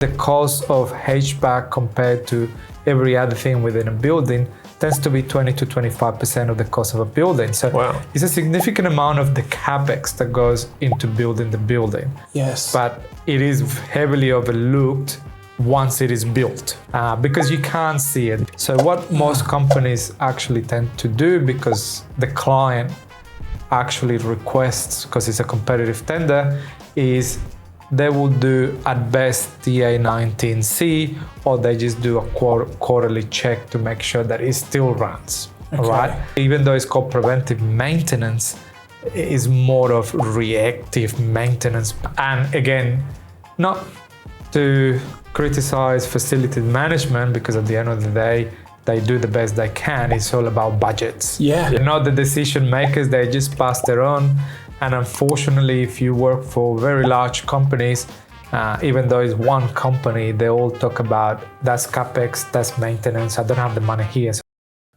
The cost of HVAC compared to every other thing within a building tends to be 20 to 25% of the cost of a building. So wow. It's a significant amount of the capex that goes into building the building. Yes. But it is heavily overlooked once it is built because you can't see it. So what most companies actually tend to do, because the client actually requests, because it's a competitive tender, is they will do at best TA19C, or they just do a quarterly check to make sure that it still runs. Okay. Right? Even though it's called preventive maintenance, it is more of reactive maintenance. And again, not to criticize facility management, because at the end of the day, they do the best they can. It's all about budgets. Yeah. They're not the decision makers, they just pass their own. And unfortunately, if you work for very large companies, even though it's one company, they all talk about that's capex, that's maintenance. I don't have the money here.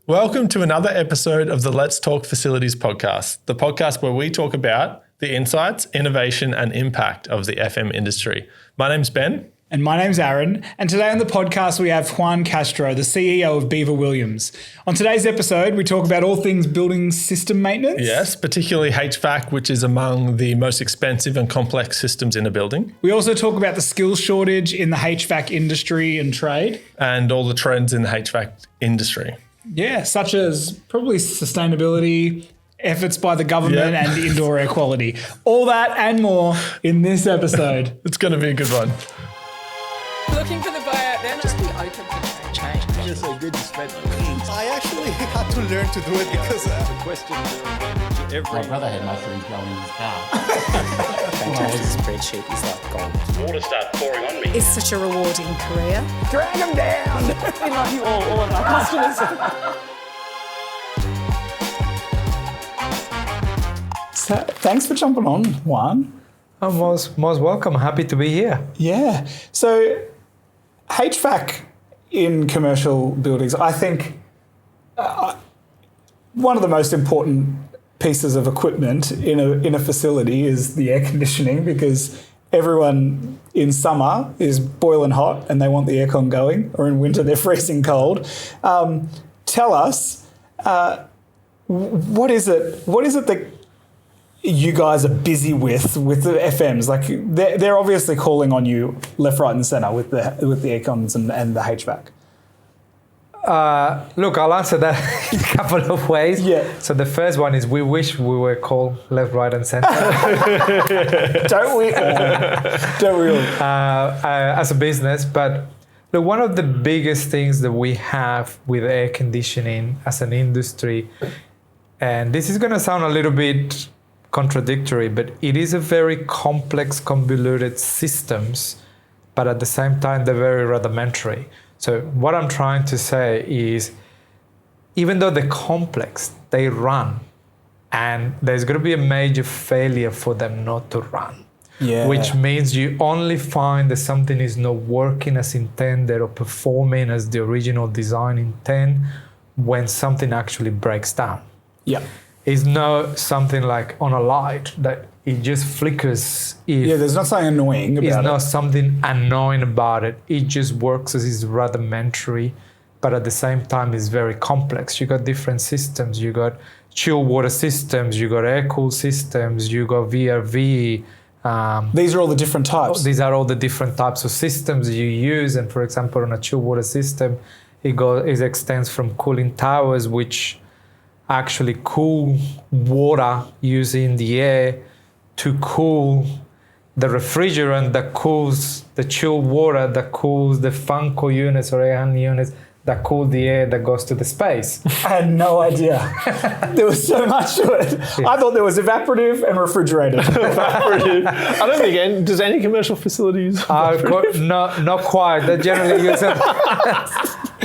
Welcome to another episode of the Let's Talk Facilities podcast, the podcast where we talk about the insights, innovation, and impact of the FM industry. My name's Ben. And my name's Aaron. And today on the podcast, we have Juan Castro, the CEO of Beaver Williams. On today's episode, we talk about all things building system maintenance. Yes, particularly HVAC, which is among the most expensive and complex systems in a building. We also talk about the skills shortage in the HVAC industry and trade. And all the trends in the HVAC industry. Yeah, such as probably sustainability, efforts by the government, and indoor air quality. All that and more in this episode. It's going to be a good one. Looking for the buyout then? Just be open to change. Just so good to spend I actually had to learn to do it because the question to every... My brother had mushrooms going in his car. Fantastic spreadsheet is like gold. Water starts pouring on me. It's such a rewarding career. Drag them down! We love you all of our customers. So, thanks for jumping on, Juan. I'm most welcome. Happy to be here. Yeah. So HVAC in commercial buildings, I think one of the most important pieces of equipment in a facility is the air conditioning, because everyone in summer is boiling hot and they want the aircon going, or in winter they're freezing cold. Tell us, what is it that you guys are busy with the FMs? Like they're obviously calling on you left, right, and centre with the aircons and the HVAC. Look, I'll answer that in a couple of ways. Yeah. So the first one is we wish we were called left, right, and centre. Don't we all? Don't we all? As a business, but look, one of the biggest things that we have with air conditioning as an industry, and this is going to sound a little bit contradictory, but it is a very complex, convoluted systems, but at the same time, they're very rudimentary. So what I'm trying to say is, even though they're complex, they run, and there's going to be a major failure for them not to run. Yeah. Which means you only find that something is not working as intended or performing as the original design intent when something actually breaks down. Yeah. It's not something like on a light that it just flickers. There's not something annoying about it. It's not something annoying about it. It just works as is rudimentary, but at the same time it's very complex. You got different systems. You got chill water systems. You got air-cooled systems. You got VRV. These are all the different types. These are all the different types of systems you use. And for example, on a chill water system, it extends from cooling towers, which actually cool water using the air to cool the refrigerant that cools the chilled water, that cools the fan coil units or air handling units, that cool the air that goes to the space. I had no idea. There was so much to it. Yeah. I thought there was evaporative and refrigerated. Evaporative. I don't think does any commercial facilities not quite. They generally use it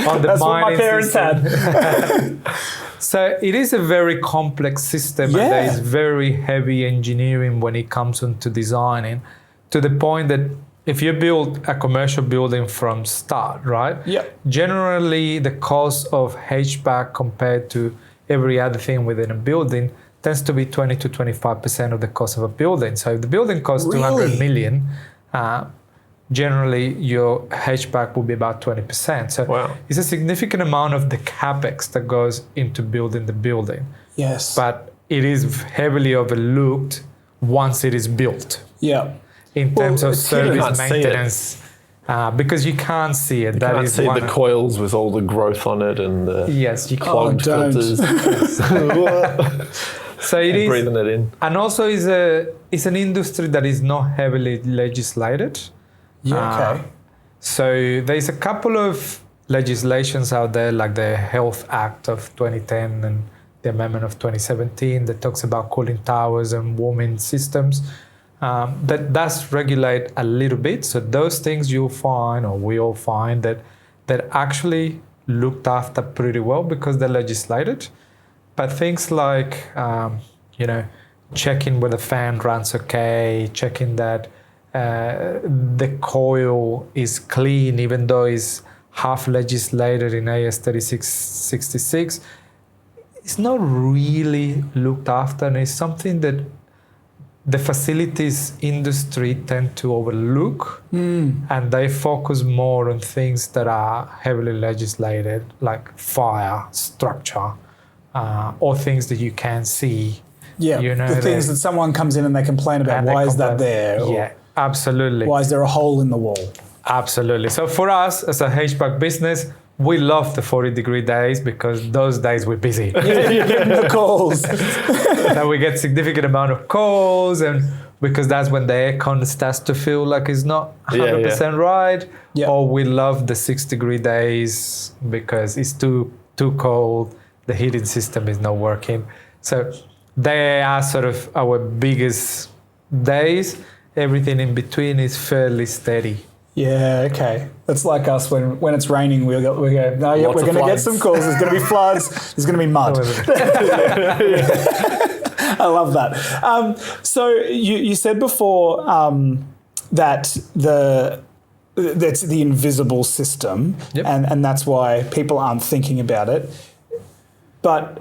on the That's what my parents system. had. So it is a very complex system, and there is very heavy engineering when it comes into designing, to the point that if you build a commercial building from start, right? Yeah. Generally, the cost of HVAC compared to every other thing within a building tends to be 20 to 25% of the cost of a building. So if the building costs 200 million, generally your HVAC will be about 20%. So Wow. it's a significant amount of the capex that goes into building the building. Yes. But it is heavily overlooked once it is built yeah. in Well, terms of it's hidden. You service can't see it. maintenance. Because you can't see it. You That can't is see one the of- coils with all the growth on it and the Yes, you can't. clogged don't. filters. So it is, Breathing it in. and also is an industry that is not heavily legislated. Yeah, okay. So there's a couple of legislations out there, like the Health Act of 2010 and the Amendment of 2017 that talks about cooling towers and warming systems. That does regulate a little bit. So those things you'll find, or we all find, that actually looked after pretty well because they're legislated. But things like, checking whether the fan runs okay, checking that the coil is clean, even though it's half legislated in AS 3666, it's not really looked after, and it's something that the facilities industry tend to overlook, and they focus more on things that are heavily legislated, like fire, structure, or things that you can see. Yeah, the things that someone comes in and they complain about, why is that there? Or Yeah, absolutely. why is there a hole in the wall? Absolutely. So for us as a HVAC business, we love the 40-degree days because those days we're busy. You're getting the calls. So we get significant amount of calls, and because that's when the aircon starts to feel like it's not 100% right. Yeah. Or we love the 6-degree days because it's too cold, the heating system is not working. So they are sort of our biggest days. Everything in between is fairly steady. Yeah, okay. It's like us when it's raining, we go, no, yeah, Lots we're of going to get floods. some calls. There's going to be floods. There's going to be mud. I love that. So you said before that that's the invisible system, Yep. and that's why people aren't thinking about it. But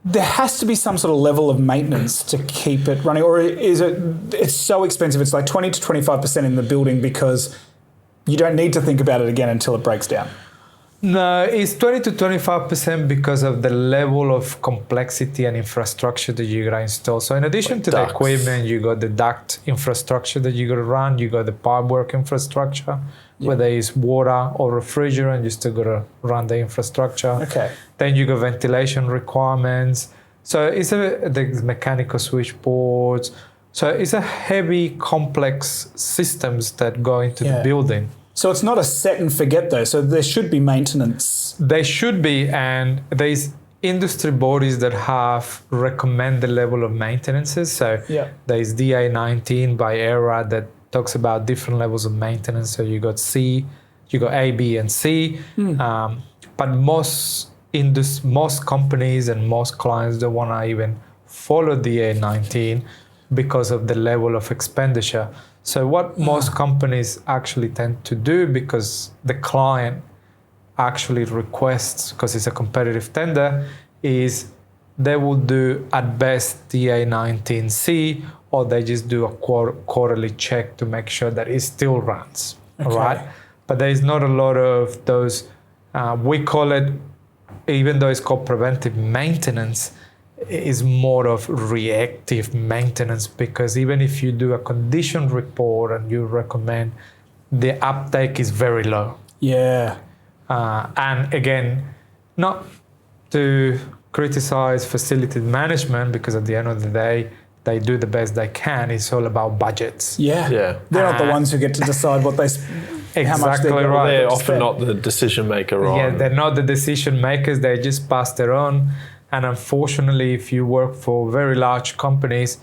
there has to be some sort of level of maintenance to keep it running, or is it's so expensive? It's like 20 to 25% in the building because you don't need to think about it again until it breaks down. No, it's 20 to 25% because of the level of complexity and infrastructure that you gotta install. So in addition to ducts. the equipment, you got the duct infrastructure that you gotta run, you got the pipework infrastructure, whether it's water or refrigerant, you still gotta run the infrastructure. Okay. Then you got ventilation requirements. So the mechanical switchboards. So it's a heavy, complex systems that go into the building. So it's not a set and forget though. So there should be maintenance. They should be, and there's industry bodies that have recommended level of maintenances. So there's DA 19 by ERA that talks about different levels of maintenance. So you got C, you got A, B, and C. But most companies and most clients don't want to even follow DA 19 because of the level of expenditure. So what most companies actually tend to do, because the client actually requests, because it's a competitive tender, is they will do at best DA 19C, or they just do a quarterly check to make sure that it still runs. Okay. All right. But there is not a lot of those, we call it, even though it's called preventive maintenance, is more of reactive maintenance, because even if you do a condition report and you recommend, the uptake is very low. Yeah. And again, not to criticize facility management, because at the end of the day, they do the best they can. It's all about budgets. Yeah. Yeah. They're not the ones who get to decide what they how much Exactly they're right. They're to often spend. not the decision maker on. Yeah, they're not the decision makers. They just pass their own. And unfortunately, if you work for very large companies,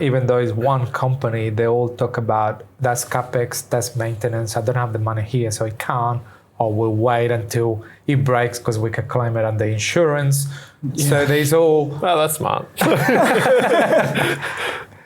even though it's one company, they all talk about that's capex, that's maintenance. I don't have the money here, so I can't. Or we'll wait until it breaks because we can claim it under insurance. Yeah. So there's all. Well, that's smart.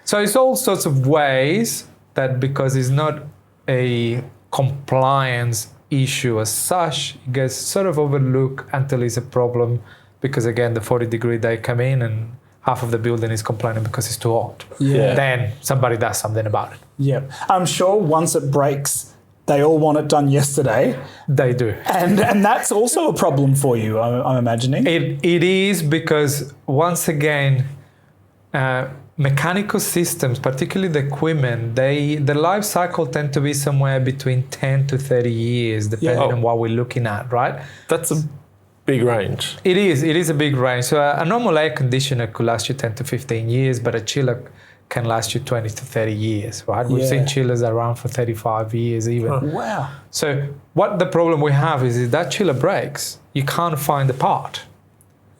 So it's all sorts of ways that, because it's not a compliance issue as such, it gets sort of overlooked until it's a problem. Because again, the 40-degree day come in and half of the building is complaining because it's too hot. Yeah. Then somebody does something about it. Yeah. I'm sure once it breaks, they all want it done yesterday. They do. And that's also a problem for you, I'm imagining. It is because, once again, mechanical systems, particularly the equipment, the life cycle tend to be somewhere between 10 to 30 years, depending on what we're looking at, right? That's a big range. It is a big range. So a normal air conditioner could last you 10 to 15 years, but a chiller can last you 20 to 30 years, right? We've seen chillers around for 35 years even. Wow. So what the problem we have is that chiller breaks, you can't find the part.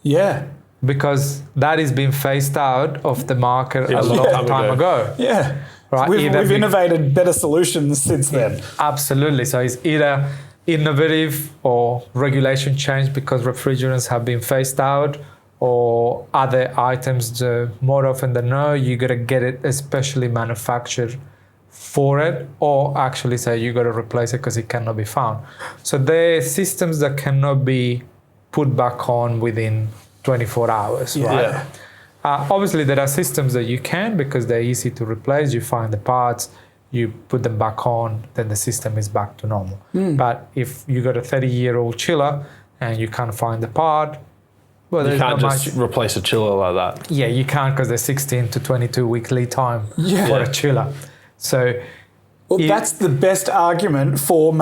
Yeah. Because that is being phased out of the market a long time ago. Yeah. Right? We've innovated better solutions since then. Absolutely. So it's either innovative or regulation change because refrigerants have been phased out, or other items. More often than not, you got to get it especially manufactured for it, or actually say you got to replace it because it cannot be found. So there are systems that cannot be put back on within 24 hours, right? Yeah. Obviously, there are systems that you can because they're easy to replace. You find the parts, you put them back on, then the system is back to normal. But if you got a 30-year-old chiller and you can't find the part, well, You can't just replace a chiller like that. Yeah, you can't because there's 16 to 22 week lead time for a chiller. So that's the best argument for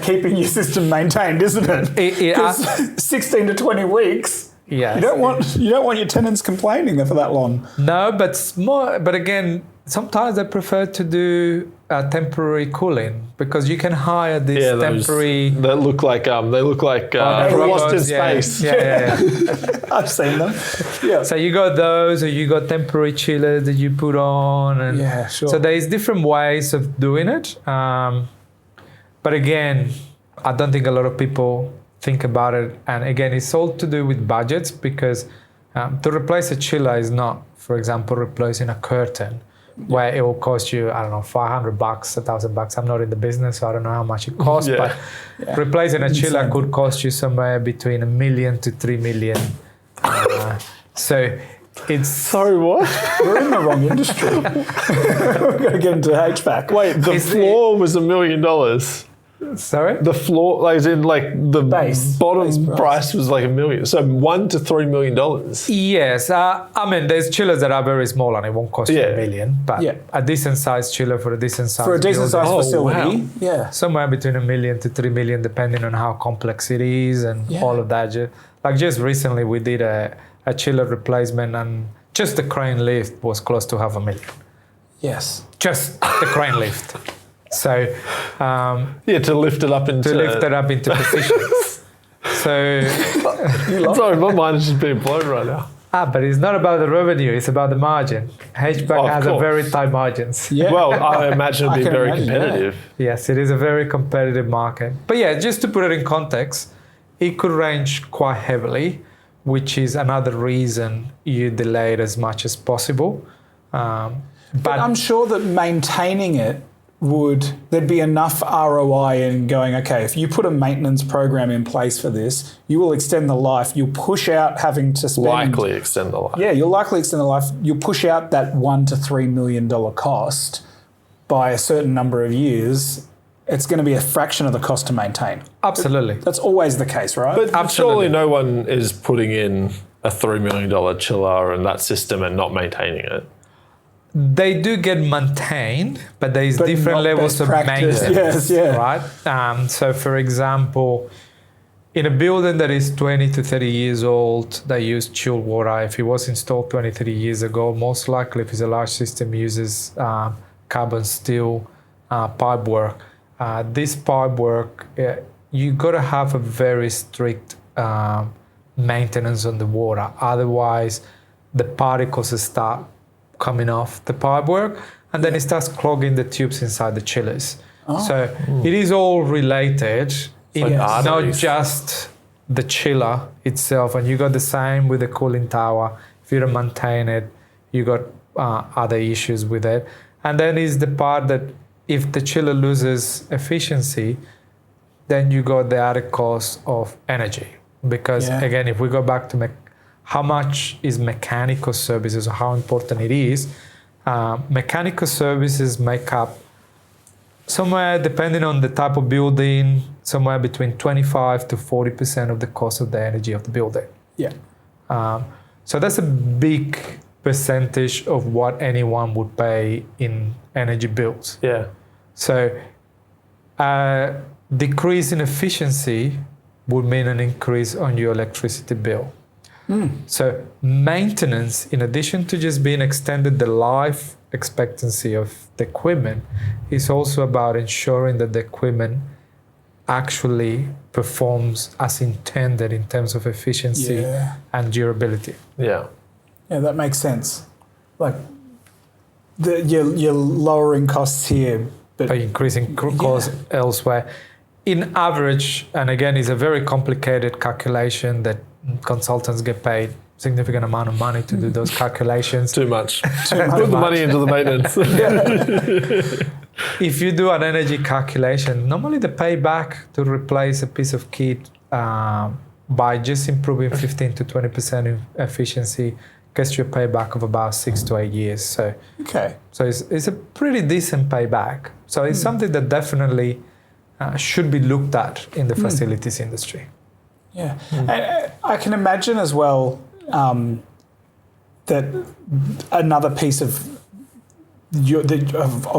keeping your system maintained, isn't it? Because 16 to 20 weeks. Yeah, you don't want your tenants complaining for that long. No, but again, sometimes they prefer to do temporary cooling because you can hire these temporary. They look like lost in space. Yeah. I've seen them. Yeah. So you got those, or you got temporary chillers that you put on, and so there's different ways of doing it. But again, I don't think a lot of people think about it. And again, it's all to do with budgets because to replace a chiller is not, for example, replacing a curtain where it will cost you, I don't know, $500, $1,000. I'm not in the business, so I don't know how much it costs, but replacing a chiller could cost you somewhere between $1 million to $3 million. So it's... Sorry, what? We're in the wrong industry. We're going to get into HVAC. Wait, the floor was $1 million. Sorry? The floor, like, as in, like, the bottom base price was like $1 million. So $1 to $3 million. Yes. I mean, there's chillers that are very small and it won't cost you $1 million. But a decent sized chiller for a decent sized facility, somewhere between $1 million to $3 million, depending on how complex it is and all of that. Like just recently, we did a chiller replacement, and just the crane lift was close to $500,000. Yes. Just the crane lift. So to lift it up into position. So sorry, my mind is just being blown right now. But it's not about the revenue; it's about the margin. HVAC has a very tight margins. Yeah. Well, I imagine it'd be very competitive. Yes, it is a very competitive market. But yeah, just to put it in context, it could range quite heavily, which is another reason you delay it as much as possible. But I'm sure that maintaining it there'd be enough ROI in going, okay, if you put a maintenance program in place for this, you will extend the life. You'll push out having to spend... Likely extend the life. Yeah, you'll likely extend the life. You'll push out that $1 to $3 million cost by a certain number of years. It's going to be a fraction of the cost to maintain. Absolutely. That's always the case, right? But surely no one is putting in a $3 million chiller and that system and not maintaining it. They do get maintained, but there is different levels of maintenance, right? So, for example, in a building that is 20 to 30 years old, they use chilled water. If it was installed 20, 30 years ago, most likely if it's a large system, uses carbon steel pipe work. This pipe work, you got to have a very strict maintenance on the water. Otherwise, the particles start coming off the pipework, and then it starts clogging the tubes inside the chillers. So it is all related. It's not just the chiller itself, and you got the same with the cooling tower. If you don't maintain it, you got other issues with it. And then is the part that if the chiller loses efficiency, then you got the added cost of energy. Because again, if we go back to how much is mechanical services or how important it is, mechanical services make up somewhere, depending on the type of building, somewhere between 25 to 40% of the cost of the energy of the building. Yeah. So that's a big percentage of what anyone would pay in energy bills. Yeah. So decrease in efficiency would mean an increase on your electricity bill. So maintenance, in addition to just being extended the life expectancy of the equipment, is also about ensuring that the equipment actually performs as intended in terms of efficiency and durability. Yeah. Yeah, that makes sense. Like, you're lowering costs here, but By increasing costs elsewhere. In average, and again, it's a very complicated calculation that consultants get paid significant amount of money to do those calculations. Too much. Put the money into the maintenance. If you do an energy calculation, normally the payback to replace a piece of kit by just improving 15 to 20% in efficiency gets you a payback of about 6 to 8 years. So it's a pretty decent payback. So it's something that definitely should be looked at in the facilities industry. Yeah. I can imagine as well that another piece of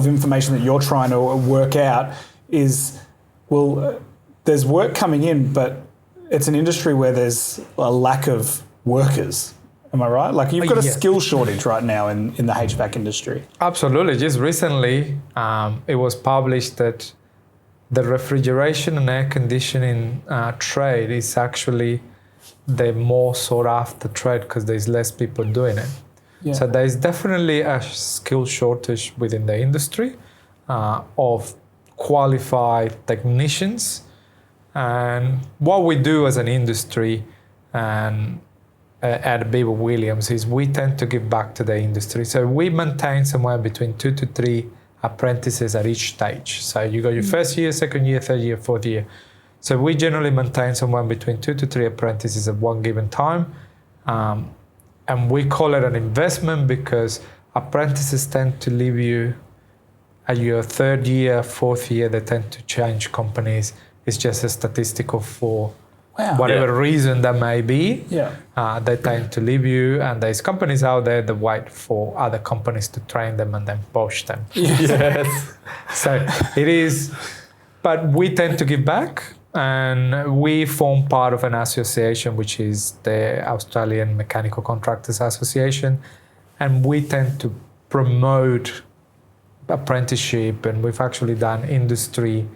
information that you're trying to work out is, well, there's work coming in, but it's an industry where there's a lack of workers. Am I right? Like, you've got a skill shortage right now in the HVAC industry. Absolutely. Just recently, it was published that the refrigeration and air conditioning trade is actually the more sought after trade because there's less people doing it. Yeah. So there's definitely a skill shortage within the industry of qualified technicians. And what we do as an industry and at Beaver Williams is we tend to give back to the industry. So we maintain somewhere between 2 to 3 apprentices at each stage. So you got your first year, second year, third year, fourth year. So we generally maintain somewhere between 2 to 3 apprentices at one given time. And we call it an investment because apprentices tend to leave you at your third year, fourth year. They tend to change companies. It's just a statistical for whatever reason that may be. They tend to leave you, and there's companies out there that wait for other companies to train them and then poach them. So it is, but we tend to give back, and we form part of an association, which is the Australian Mechanical Contractors Association, and we tend to promote apprenticeship, and we've actually done industry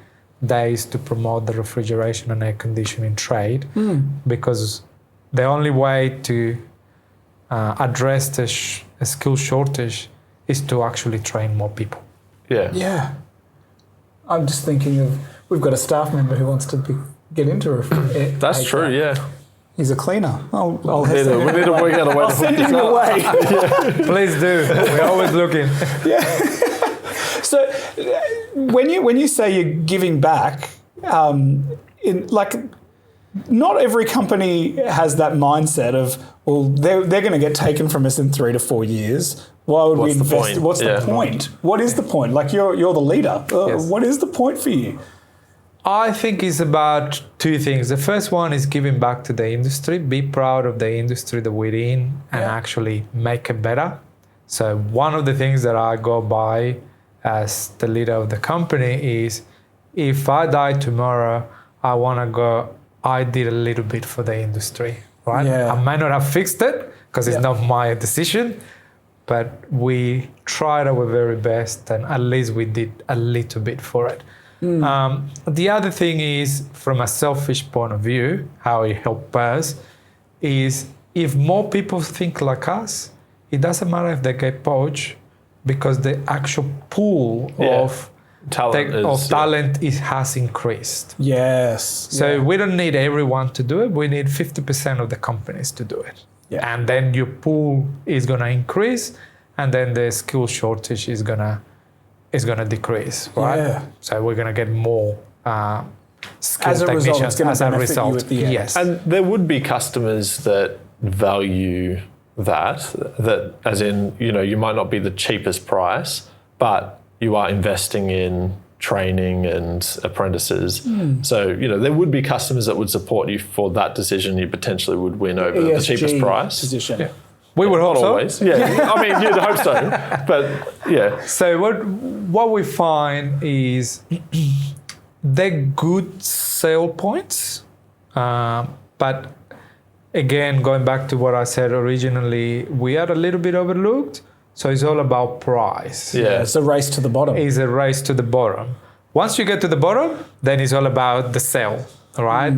days to promote the refrigeration and air conditioning trade, because the only way to address the skill shortage is to actually train more people. Yeah. I'm just thinking of, we've got a staff member who wants to get into it. That's true, yeah. He's a cleaner. I'll We need to work out a way to send him away. Please do. We're always looking. So when you say you're giving back, not every company has that mindset of, well, they're going to get taken from us in 3 to 4 years. Why would we invest? What's the point? What is the point? Like, you're the leader. What is the point for you? I think it's about 2 things. The first one is giving back to the industry. Be proud of the industry that we're in and actually make it better. So one of the things that I go by as the leader of the company is, if I die tomorrow, I want to go, I did a little bit for the industry, right? I might not have fixed it because it's not my decision, but we tried our very best and at least we did a little bit for it. The other thing is, from a selfish point of view, how it helps us is, if more people think like us, it doesn't matter if they get poached, because the actual pool of talent has increased. So we don't need everyone to do it. We need 50% of the companies to do it. And then your pool is going to increase, and then the skill shortage is going to decrease, right? So we're going to get more skilled technicians as a result. And there would be customers that value that as in, you might not be the cheapest price, but you are investing in training and apprentices. So, there would be customers that would support you for that decision. You potentially would win over the cheapest price. Position. Yeah. We would hope Not so. always. Yeah. I mean, you'd hope so. But yeah. So what we find is they're good sale points, but again, going back to what I said originally, we are a little bit overlooked. So it's all about price. Yeah. It's a race to the bottom. It's a race to the bottom. Once you get to the bottom, then it's all about the sale, right?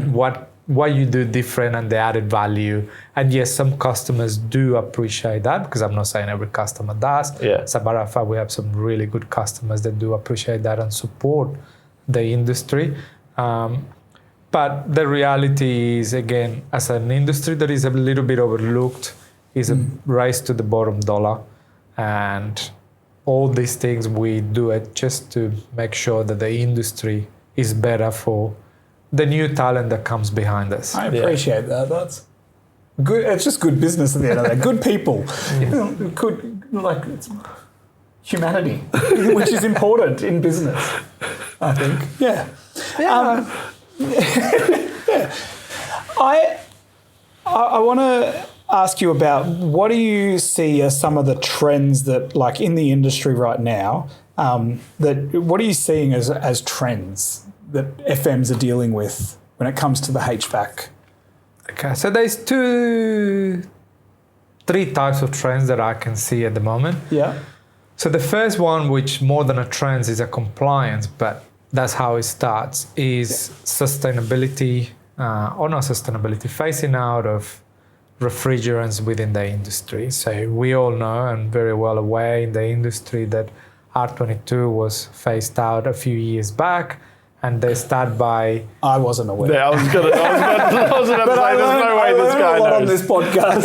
What you do different and the added value. And yes, some customers do appreciate that, because I'm not saying every customer does. Yeah. As a matter of fact, we have some really good customers that do appreciate that and support the industry. But the reality is, again, as an industry that is a little bit overlooked, is a race to the bottom dollar. And all these things, we do it just to make sure that the industry is better for the new talent that comes behind us. I appreciate that. That's good. It's just good business at the end of the day. Good people. It's humanity, which is important in business, I think. Yeah. I want to ask you about, what do you see as some of the trends that, like, in the industry right now, what are you seeing as trends that FMs are dealing with when it comes to the HVAC? Okay, so there's three types of trends that I can see at the moment. Yeah. So the first one, which more than a trend is a compliance, but that's how it starts, is sustainability, or not sustainability, phasing out of refrigerants within the industry. So we all know and very well aware in the industry that R22 was phased out a few years back, and they start by... I wasn't aware. Yeah, I was about to say, there's no way this guy a lot knows. on this podcast.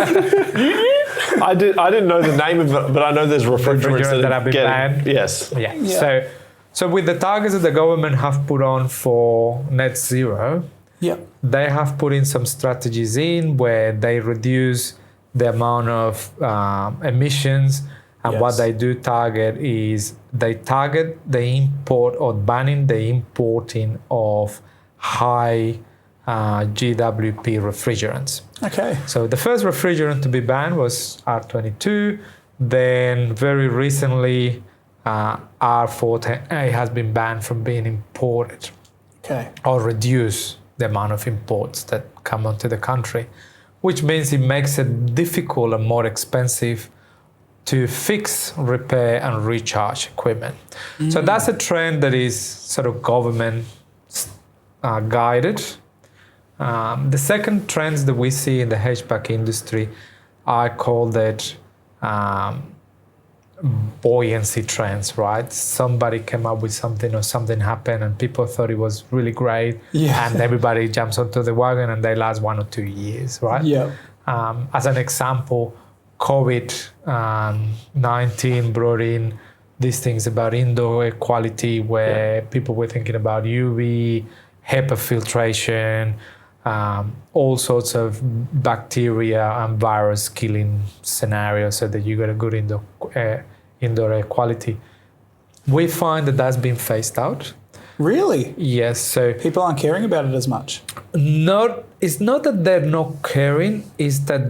I didn't know the name of it, but I know there's refrigerants that have been banned. Yes. Yeah. So with the targets that the government have put on for net zero, they have put in some strategies in where they reduce the amount of emissions. And what they do target is they target the import or banning the importing of high GWP refrigerants. Okay. So the first refrigerant to be banned was R22. Then very recently, R410A has been banned from being imported. Okay. Or reduce the amount of imports that come onto the country, which means it makes it difficult and more expensive to fix, repair, and recharge equipment. So that's a trend that is sort of government guided. The second trends that we see in the HVAC industry, I call that buoyancy trends, right? Somebody came up with something or something happened and people thought it was really great, and everybody jumps onto the wagon and they last 1 or 2 years, right? Yeah. As an example, COVID-19 brought in these things about indoor air quality, where people were thinking about UV, HEPA filtration, all sorts of bacteria and virus killing scenarios so that you get a good indoor air quality. We find that that's been phased out. Really? Yes. So people aren't caring about it as much. It's not that they're not caring, it's that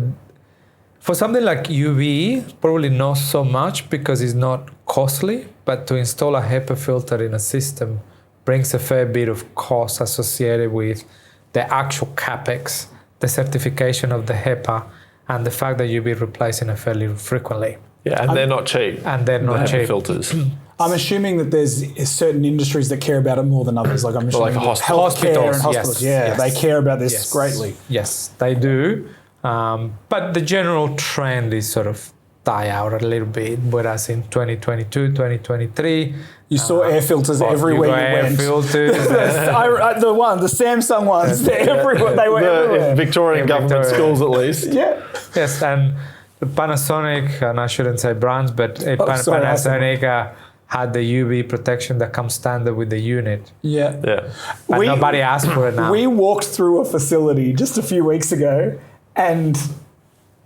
for something like UV, probably not so much because it's not costly, but to install a HEPA filter in a system brings a fair bit of cost associated with the actual CapEx, the certification of the HEPA, and the fact that you'll be replacing it fairly frequently. Yeah, and they're not cheap. And they're not the HEPA cheap. filters. I'm assuming that there's certain industries that care about it more than others. Like I'm assuming like healthcare and hospitals. Yes. They care about this greatly. Yes, they do. But the general trend is sort of die out a little bit, whereas in 2022, 2023, you saw air filters everywhere you air went. Filters, the Samsung ones, they were everywhere. In Victorian government Victoria. schools, at least. Yeah. Yes, and the Panasonic, and I shouldn't say brands, but Panasonic had the UV protection that comes standard with the unit. Yeah. But nobody asked for it now. We walked through a facility just a few weeks ago, and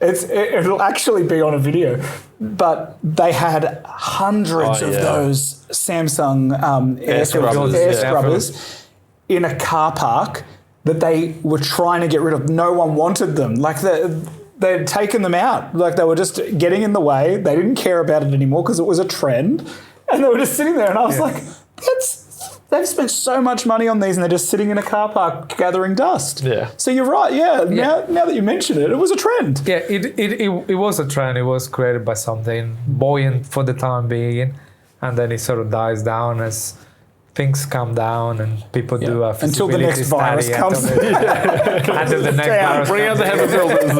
It'll actually be on a video. But they had hundreds of those Samsung air scrubbers in a car park that they were trying to get rid of. No one wanted them. Like they'd taken them out. Like they were just getting in the way. They didn't care about it anymore because it was a trend. And they were just sitting there. And I was like, they've spent so much money on these and they're just sitting in a car park gathering dust. Yeah. So you're right. Yeah. Now that you mention it, it was a trend. Yeah, it was a trend. It was created by something buoyant for the time being. And then it sort of dies down as things calm down and people do a until the next virus comes. Until the next virus bring out the heavy builders.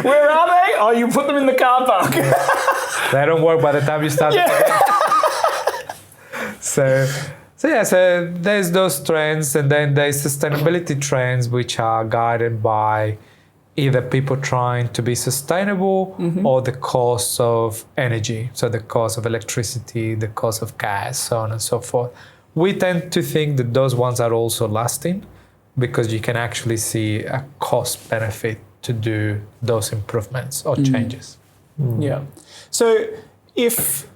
Where are they? Oh, you put them in the car park. They don't work by the time you start. So there's those trends, and then there's sustainability trends, which are guided by either people trying to be sustainable or the cost of energy. So the cost of electricity, the cost of gas, so on and so forth. We tend to think that those ones are also lasting because you can actually see a cost benefit to do those improvements or changes. Yeah. So if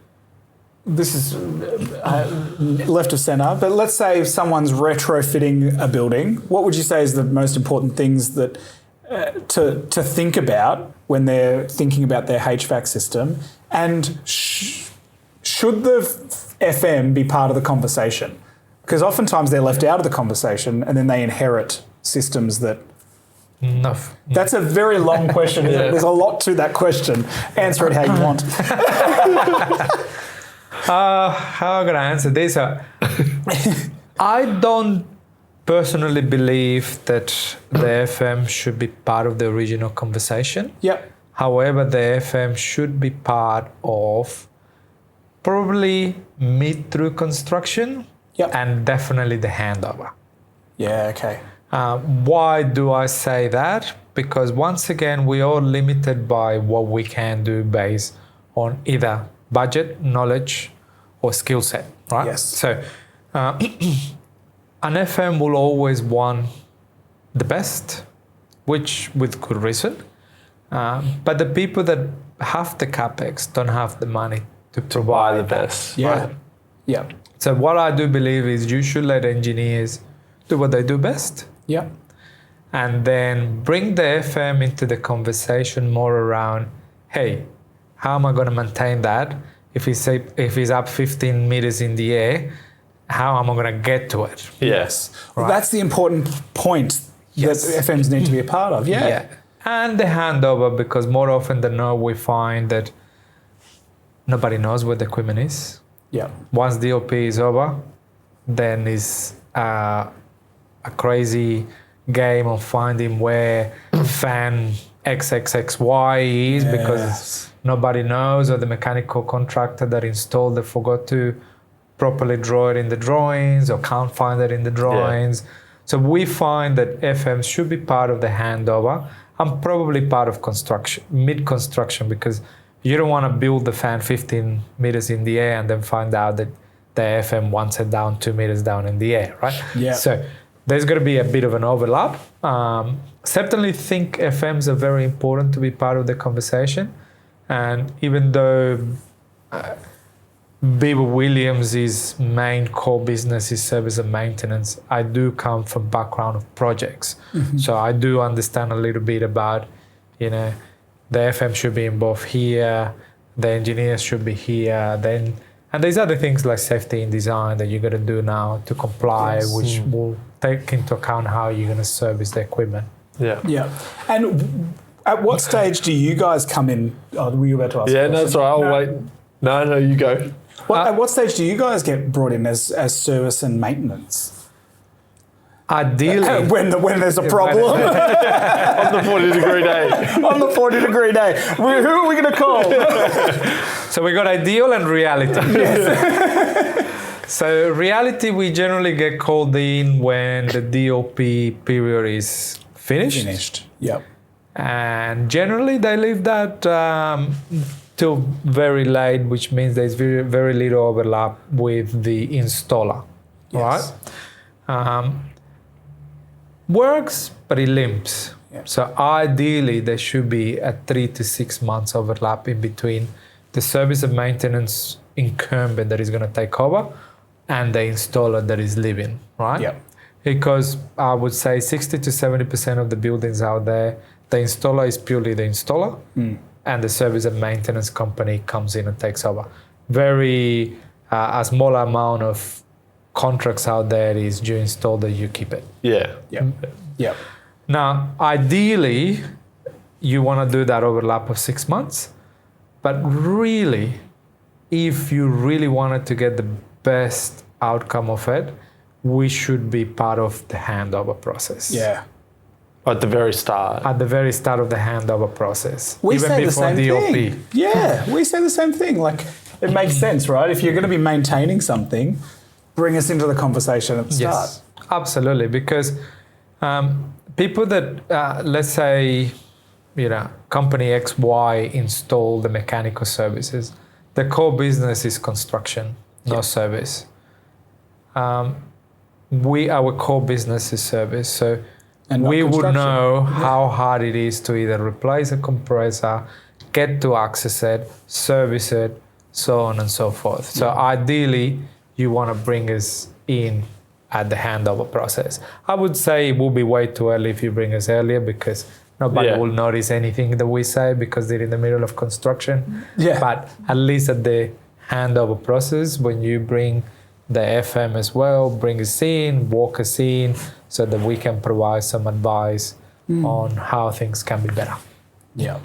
this is left of centre, but let's say if someone's retrofitting a building, what would you say is the most important things that to think about when they're thinking about their HVAC system? And should the FM be part of the conversation? Because oftentimes they're left out of the conversation and then they inherit systems that... No. That's a very long question. There's a lot to that question. Answer it how you want. How can I answer this? I don't personally believe that the FM should be part of the original conversation. Yep. However, the FM should be part of probably mid-through construction and definitely the handover. Yeah, okay. Why do I say that? Because once again, we are limited by what we can do based on either budget, knowledge, or skill set, right? Yes. So an FM will always want the best, which with good reason. But the people that have the capex don't have the money to provide the best. Yeah. Right? Yeah. So what I do believe is you should let engineers do what they do best. Yeah. And then bring the FM into the conversation more around, hey, how am I going to maintain that? If he's up 15 meters in the air, how am I going to get to it? Yes. Well, that's the important point that FMs need to be a part of. Yeah. And the handover, because more often than not, we find that nobody knows where the equipment is. Yeah. Once DOP is over, then is a crazy game of finding where fan XXXY is because nobody knows, or the mechanical contractor that installed it forgot to properly draw it in the drawings or can't find it in the drawings. So we find that FMs should be part of the handover and probably part of construction, mid-construction, because you don't want to build the fan 15 meters in the air and then find out that the FM wants it down 2 meters down in the air, right? Yeah. So there's going to be a bit of an overlap. Certainly think FMs are very important to be part of the conversation. And even though Beaver Williams' main core business is service and maintenance, I do come from background of projects. So I do understand a little bit about, the FM should be involved here, the engineers should be here, and there's other things like safety in design that you're going to do now to comply, which will take into account how you're going to service the equipment. Yeah. Yeah. And at what stage do you guys come in? Oh, were you about to ask? Yeah, no, that's all right. I'll wait. No, you go. At what stage do you guys get brought in as service and maintenance? Ideally, when there's a problem. On the 40-degree day. On the 40-degree day. Who are we going to call? So we got ideal and reality. So reality, we generally get called in when the DOP period is finished. Yep. And generally they leave that till very late, which means there's very, very little overlap with the installer, right? Works, but it limps. Yeah. So ideally, there should be a 3 to 6 months overlap in between the service and maintenance incumbent that is going to take over and the installer that is leaving, right? Yeah. Because I would say 60 to 70% of the buildings out there, the installer is purely the installer, and the service and maintenance company comes in and takes over. Very a small amount of contracts out there is you install that you keep it. Yeah. Yeah. Now, ideally, you want to do that overlap of 6 months, but really, if you really wanted to get the best outcome of it, we should be part of the handover process. Yeah. At the very start. At the very start of the handover process. We even say the before same DOP. thing. Yeah, we say the same thing. Like, it makes sense, right? If you're going to be maintaining something, bring us into the conversation at the start. Yes, absolutely. Because people that, let's say, company XY install the mechanical services, the core business is construction, no service. Our core business is service. So And not we would construction. know how hard it is to either replace a compressor, get to access it, service it, so on and so forth. So ideally, you want to bring us in at the handover process. I would say it will be way too early if you bring us earlier because nobody will notice anything that we say because they're in the middle of construction. Yeah. But at least at the handover process, when you bring the FM as well, bring us in, walk us in, so that we can provide some advice on how things can be better. Yeah.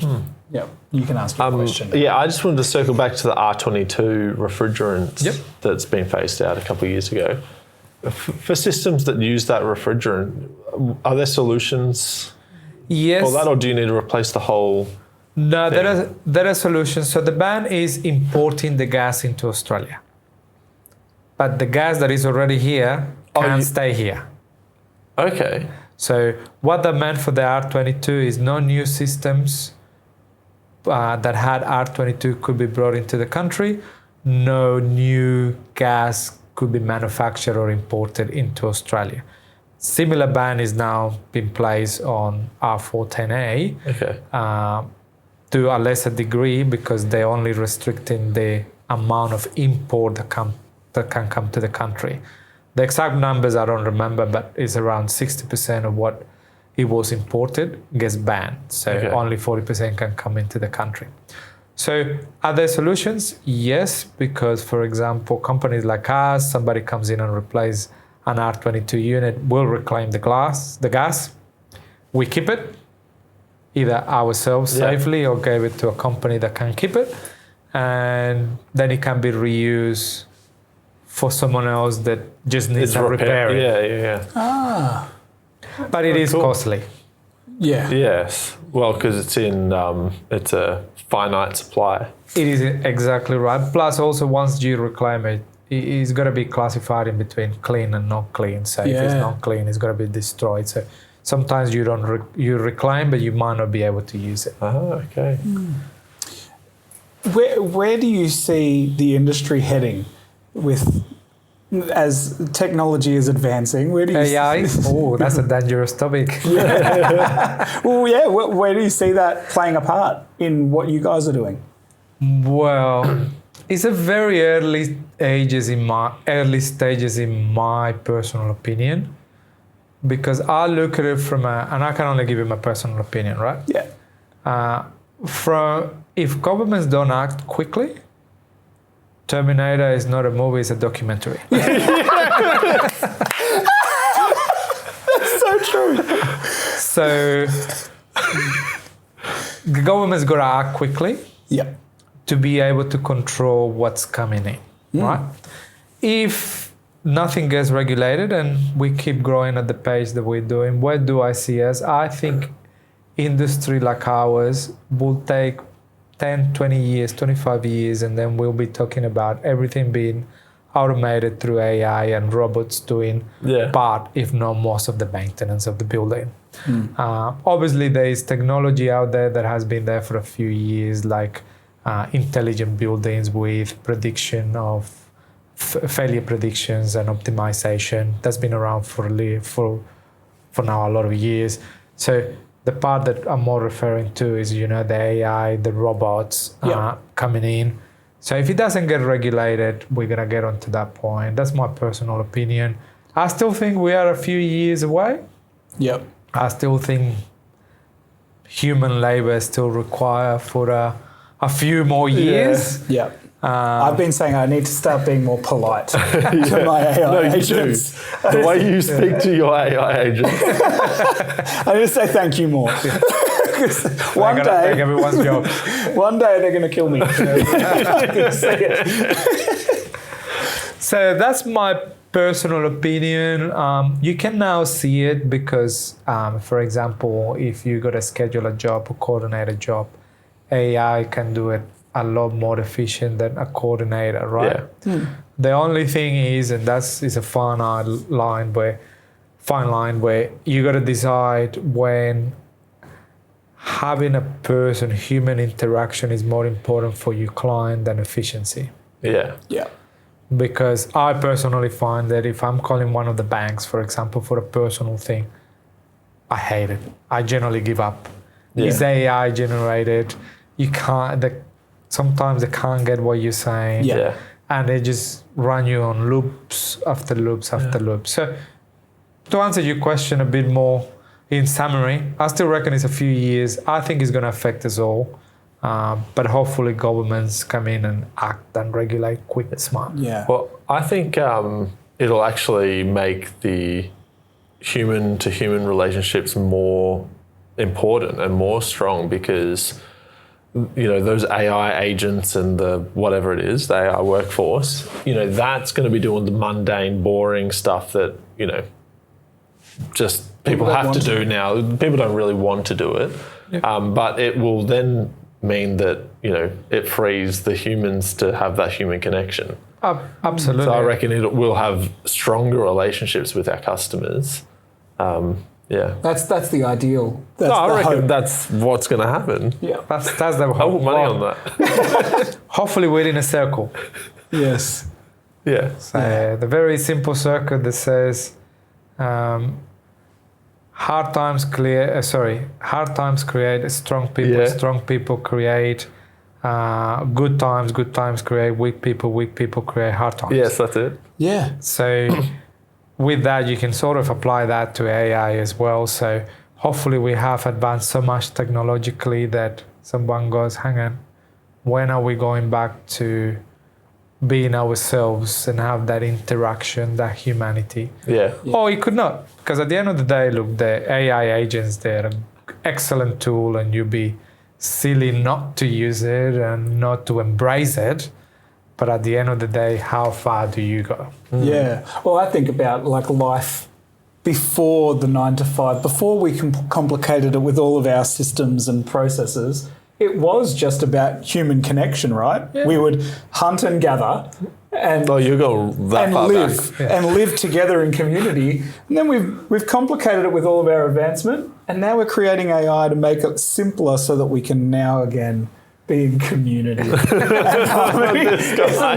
Yeah. You can ask your question. Yeah, I just wanted to circle back to the R22 refrigerant that's been phased out a couple of years ago. For systems that use that refrigerant, are there solutions Yes. for that, or do you need to replace the whole? No, there are solutions. So the ban is importing the gas into Australia. But the gas that is already here can't stay here. Okay. So what that meant for the R22 is no new systems that had R22 could be brought into the country. No new gas could be manufactured or imported into Australia. Similar ban is now in place on R410A to a lesser degree because they're only restricting the amount of import that can come to the country. The exact numbers I don't remember, but it's around 60% of what it was imported gets banned. So only 40% can come into the country. So are there solutions? Yes, because for example, companies like us, somebody comes in and replaces an R22 unit, we'll reclaim the gas. We keep it, either ourselves safely or give it to a company that can keep it. And then it can be reused for someone else that just needs a repair. Yeah. But it is costly. Yeah. Yes. Well, because it's a finite supply. It is exactly right. Plus, also once you reclaim it, it's got to be classified in between clean and not clean. So if it's not clean, it's got to be destroyed. So sometimes you don't you reclaim, but you might not be able to use it. Okay. Where do you see the industry heading as technology is advancing? Where do you AI? Oh, that's a dangerous topic. Where do you see that playing a part in what you guys are doing? Well, it's a very early stages in my personal opinion, because I look at it and I can only give you my personal opinion, right? Yeah. If governments don't act quickly, Terminator is not a movie, it's a documentary. That's so true. So the government's got to act quickly to be able to control what's coming in, right? If nothing gets regulated and we keep growing at the pace that we're doing, where do I see us? I think industry like ours will take 10, 20 years, 25 years, and then we'll be talking about everything being automated through AI and robots doing part, if not most, of the maintenance of the building. Obviously, there is technology out there that has been there for a few years, like intelligent buildings with prediction of failure predictions and optimization. That's been around for now a lot of years. So The part that I'm more referring to is, the AI, the robots coming in. So if it doesn't get regulated, we're going to get onto that point. That's my personal opinion. I still think we are a few years away. Yep. I still think human labor is still required for a few more years. Yeah. I've been saying I need to start being more polite to my AI agents. The way you speak to your AI agents. I need to say thank you more. One day, take everyone's job. One day they're going to kill me. So that's my personal opinion. You can now see it because, for example, if you got to schedule a job or coordinate a job, AI can do it a lot more efficient than a coordinator, right? Yeah. The only thing is, and is a fine line where you got to decide when having a human interaction is more important for your client than efficiency. Yeah. Yeah. Because I personally find that if I'm calling one of the banks, for example, for a personal thing, I hate it. I generally give up. Yeah. It's AI generated. You can't. Sometimes they can't get what you're saying. Yeah. And they just run you on loops after loops after loops. So to answer your question a bit more in summary, I still reckon it's a few years. I think it's going to affect us all. But hopefully governments come in and act and regulate quick and smart. Yeah. Well, I think it'll actually make the human-to-human relationships more important and more strong because those AI agents and the whatever it is, the AI workforce, that's going to be doing the mundane, boring stuff that, just people have to do now. People don't really want to do it. Yeah. But it will then mean that, it frees the humans to have that human connection. Absolutely. So I reckon we'll have stronger relationships with our customers. Yeah, that's the ideal. I reckon that's what's going to happen. Yeah, that's the hope. I'll put money on that. Hopefully, we're in a circle. Yes. Yeah. So the very simple circle that says, hard times create strong people. Yeah. Strong people create good times create weak people create hard times. Yes, that's it. Yeah. So. With that, you can sort of apply that to AI as well. So hopefully we have advanced so much technologically that someone goes, hang on, when are we going back to being ourselves and have that interaction, that humanity? Yeah. Or it could not. Because at the end of the day, look, the AI agents, they're an excellent tool and you'd be silly not to use it and not to embrace it. But at the end of the day, how far do you go? Yeah. Well, I think about life before the 9 to 5, before we complicated it with all of our systems and processes. It was just about human connection, right? Yeah. We would hunt and gather and you go that and far live back. and live together in community. And then we've complicated it with all of our advancement, and now we're creating AI to make it simpler so that we can now again be in community. Isn't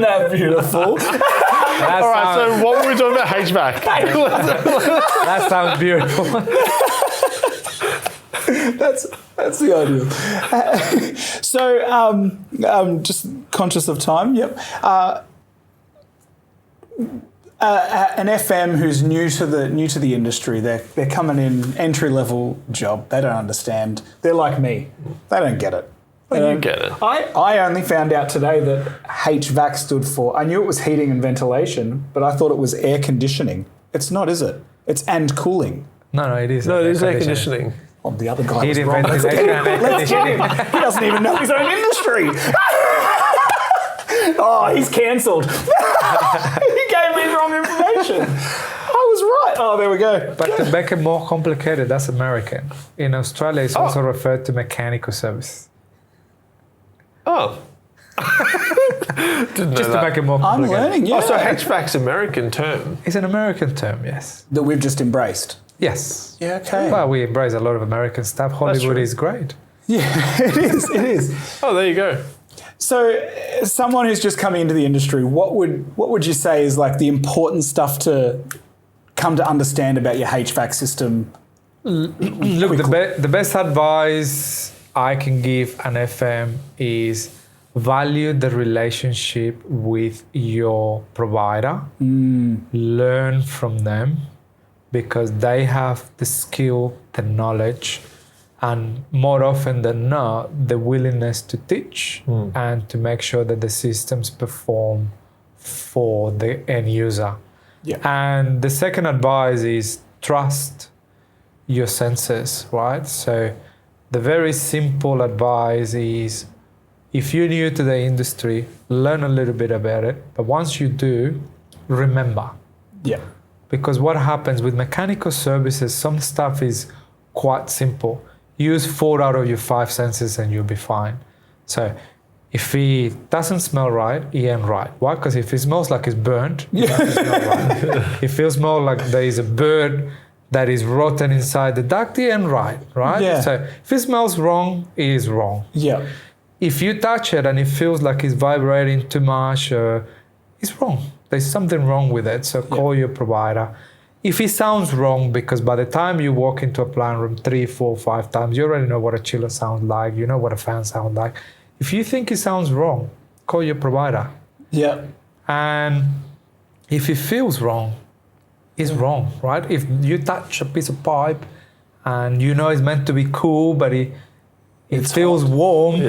that beautiful? All right, so what were we talking about? HVAC. That sounds beautiful. That's the ideal. So I'm just conscious of time. Yep. An FM who's new to the industry, they're coming in entry level job. They don't understand. They're like me. They don't get it. You get it. I only found out today that HVAC stood for, I knew it was heating and ventilation, but I thought it was air conditioning. It's not, is it? It's and cooling. No, it is. No, it is air conditioning. Oh, the other guy Heating, was wrong. Let's get him. He doesn't even know his own industry. Oh, he's cancelled. He gave me wrong information. I was right. Oh, there we go. But to make it more complicated, that's American. In Australia, it's also referred to mechanical service. Oh. Didn't know Just that. to make it more I'm complicated. learning, yeah. Oh, so HVAC's American term. It's an American term, yes. That we've just embraced. Yes. Yeah, okay. Well, we embrace a lot of American stuff. Hollywood true. is great. Yeah, it is. Oh, there you go. So, as someone who's just coming into the industry, what would you say is like the important stuff to come to understand about your HVAC system Look, the best advice I can give an FM is value the relationship with your provider. Learn from them because they have the skill, the knowledge, and more often than not, the willingness to teach and to make sure that the systems perform for the end user. Yeah. And the second advice is trust your senses, right? So the very simple advice is if you're new to the industry, learn a little bit about it. But once you do, remember. Yeah. Because what happens with mechanical services, some stuff is quite simple. Use 4 out of your 5 senses and you'll be fine. So if it doesn't smell right, it ain't right. Why? Because if it smells like it's burnt, it doesn't smell right. If it smells like there is a bird that is rotten inside the duct, it ain't right, right? Yeah. So if it smells wrong, it is wrong. Yeah. If you touch it and it feels like it's vibrating too much, it's wrong. There's something wrong with it. So call your provider. If it sounds wrong, because by the time you walk into a plant room 3, 4, 5 times, you already know what a chiller sounds like, you know what a fan sounds like. If you think it sounds wrong, call your provider. Yeah. And if it feels wrong, it's wrong, right? If you touch a piece of pipe and you know it's meant to be cool, but it feels warm,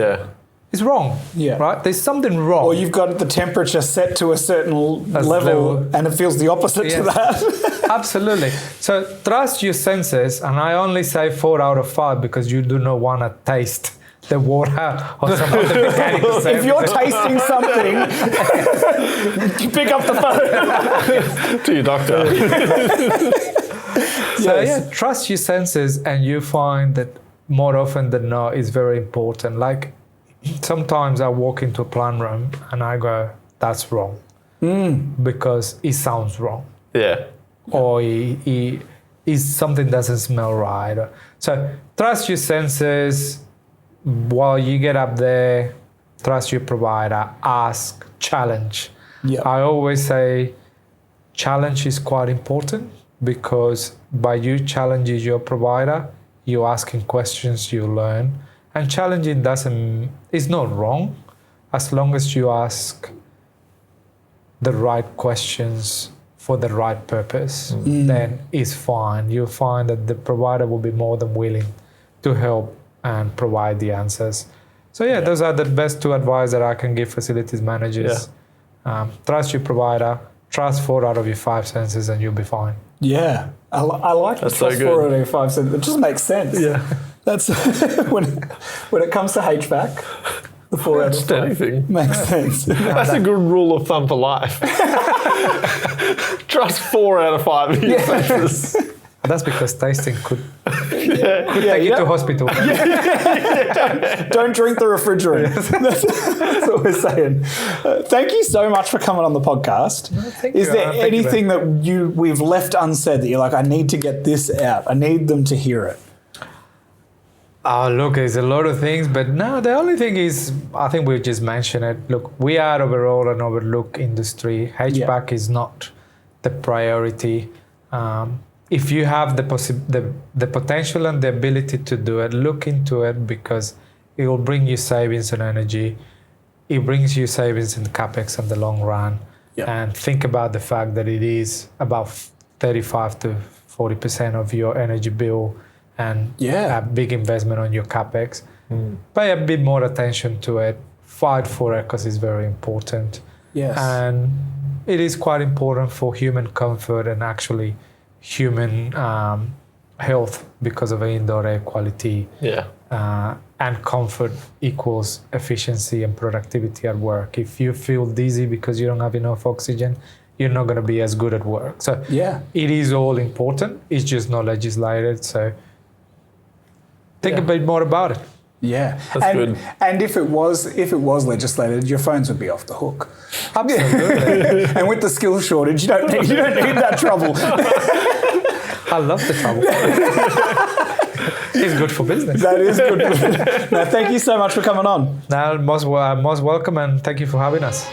it's wrong, right? There's something wrong. Or you've got the temperature set to a certain level and it feels the opposite to that. Absolutely. So trust your senses, and I only say 4 out of 5 because you do not want to taste the water or some other mechanical service. If you're tasting something, pick up the phone. To your doctor. So trust your senses, and you find that more often than not is very important. Like sometimes I walk into a plant room and I go, that's wrong. Because it sounds wrong. Yeah. Or something doesn't smell right. So trust your senses. While you get up there, trust your provider, ask, challenge. Yeah. I always say challenge is quite important because by you challenging your provider, you're asking questions, you learn. And challenging is not wrong as long as you ask the right questions for the right purpose, then it's fine. You'll find that the provider will be more than willing to help and provide the answers. So those are the best 2 advice that I can give facilities managers. Trust your provider, trust 4 out of your 5 senses, and you'll be fine. Yeah, I like That's trust so good. 4 out of your 5 senses. It just makes sense. Yeah. That's when it comes to HVAC, the 4 out of 5 anything. makes sense. That's a good rule of thumb for life. Trust 4 out of 5 of your senses. That's because tasting could take you to hospital. Don't drink the refrigerant. That's what we're saying. Thank you so much for coming on the podcast. Is there anything that we've left unsaid that you're like, I need to get this out. I need them to hear it? Oh, look, there's a lot of things, but no, the only thing is, I think we just mentioned it. Look, we are overall an overlooked industry. HVAC is not the priority. If you have the potential and the ability to do it, look into it because it will bring you savings in energy. It brings you savings in capex in the long run. Yep. And think about the fact that it is about 35 to 40% of your energy bill and a big investment on your capex. Pay a bit more attention to it. Fight for it because it's very important. Yes. And it is quite important for human comfort and actually human health because of indoor air quality. And comfort equals efficiency and productivity at work. If you feel dizzy because you don't have enough oxygen, you're not going to be as good at work. So it is all important. It's just not legislated. So think a bit more about it. Yeah, That's good. And if it was legislated, your phones would be off the hook. Absolutely. And with the skill shortage, you don't need that trouble. I love the trouble. It's good for business. That is good. No, thank you so much for coming on. Now, most welcome, and thank you for having us.